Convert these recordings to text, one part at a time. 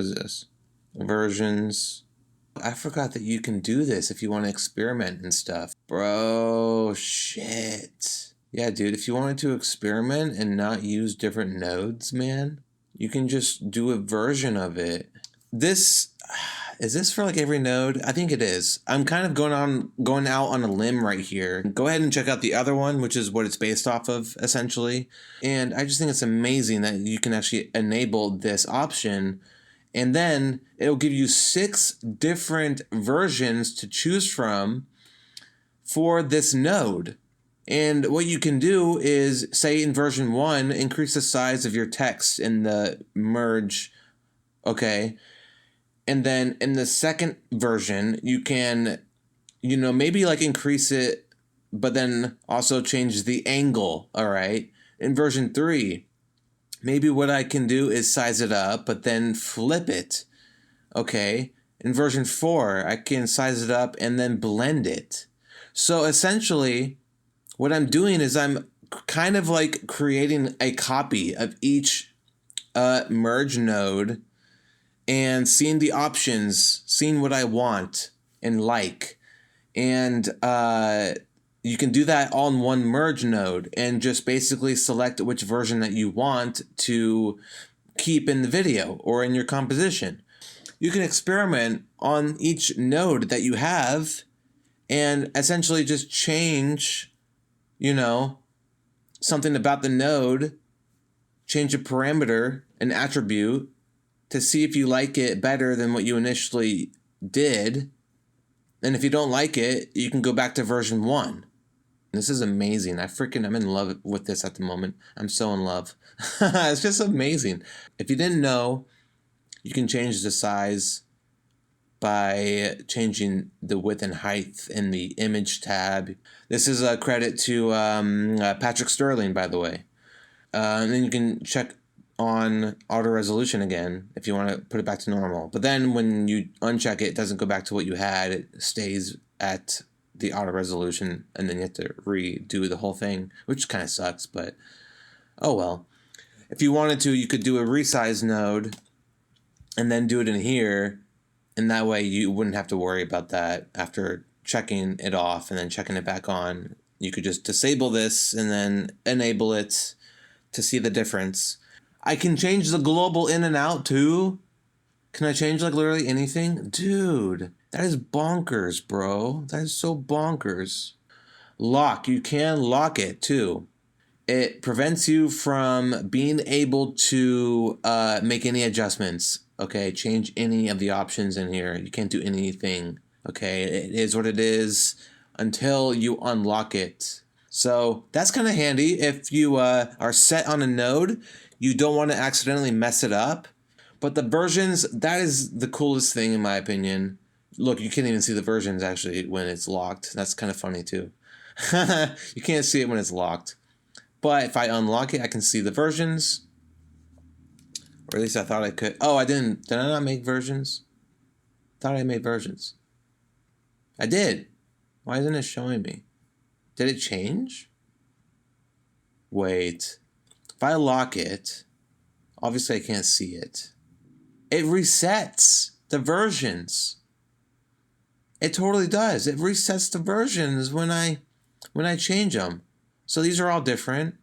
What is this? Versions. I forgot that you can do this if you want to experiment and stuff. Bro, shit. Yeah, dude, if you wanted to experiment and not use different nodes, man, you can just do a version of it. Is this for like every node? I think it is. I'm kind of going out on a limb right here. Go ahead and check out the other one, which is what it's based off of, essentially. And I just think it's amazing that you can actually enable this option, and then it'll give you 6 different versions to choose from for this node. And what you can do is, say in version 1, increase the size of your text in the merge, okay? And then in the second version, you can, maybe like increase it, but then also change the angle, all right? In version 3, maybe what I can do is size it up, but then flip it, okay? In version 4, I can size it up and then blend it. So essentially, what I'm doing is I'm kind of like creating a copy of each merge node and seeing the options, seeing what I want and like. And you can do that all in one merge node and just basically select which version that you want to keep in the video or in your composition. You can experiment on each node that you have and essentially just change, something about the node, change a parameter, an attribute, to see if you like it better than what you initially did. And if you don't like it, you can go back to version 1. This is amazing. I'm in love with this at the moment. I'm so in love. It's just amazing. If you didn't know, you can change the size by changing the width and height in the image tab. This is a credit to Patrick Sterling, by the way. And then you can check on auto resolution again if you want to put it back to normal. But then when you uncheck it, it doesn't go back to what you had. It stays at the auto resolution, and then you have to redo the whole thing, which kind of sucks, but oh well. If you wanted to, you could do a resize node and then do it in here, and that way you wouldn't have to worry about that after checking it off and then checking it back on. You could just disable this and then enable it to see the difference. I can change the global in and out too. Can I change like literally anything? Dude, that is bonkers, bro. That is so bonkers. Lock, you can lock it too. It prevents you from being able to make any adjustments, okay? Change any of the options in here. You can't do anything, okay? It is what it is until you unlock it. So that's kind of handy if you are set on a node. You don't want to accidentally mess it up. But the versions, that is the coolest thing in my opinion. Look, you can't even see the versions actually when it's locked. That's kind of funny too. You can't see it when it's locked. But if I unlock it, I can see the versions. Or at least I thought I could. Oh, I didn't. Did I not make versions? Thought I made versions. I did. Why isn't it showing me? Did it change? Wait. If I lock it, obviously I can't see it. It resets the versions. It totally does. It resets the versions when I change them. So these are all different.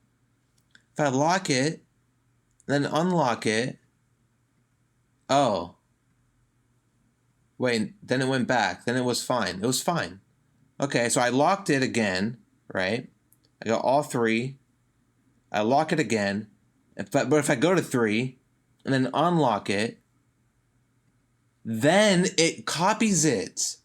If I lock it, then unlock it. Oh. Wait, then it went back. Then it was fine. It was fine. Okay, so I locked it again, right? I got all 3. I lock it again. But if I go to 3 and then unlock it, then it copies it.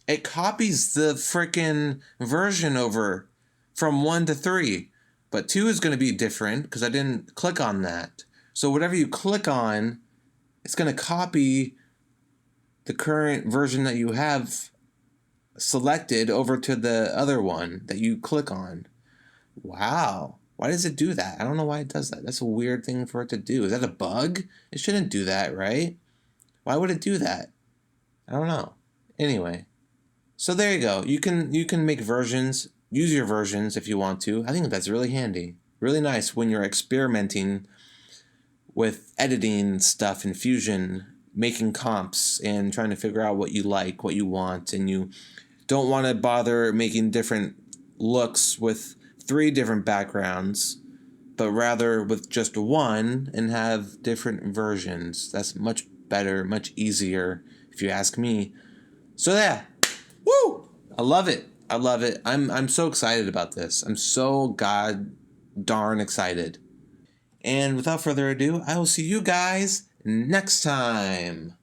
It copies the freaking version over from 1 to 3. But 2 is going to be different because I didn't click on that. So whatever you click on, it's going to copy the current version that you have selected over to the other one that you click on. Wow. Why does it do that? I don't know why it does that. That's a weird thing for it to do. Is that a bug? It shouldn't do that, right? Why would it do that? I don't know. Anyway. So there you go. You can make versions, use your versions if you want to. I think that's really handy. Really nice when you're experimenting with editing stuff in Fusion. making comps and trying to figure out what you like, what you want, and you don't want to bother making different looks with 3 different backgrounds, but rather with just one and have different versions. That's much better, much easier, if you ask me. So yeah, woo! I love it. I love it. I'm so excited about this. I'm so god darn excited. And without further ado, I will see you guys next time.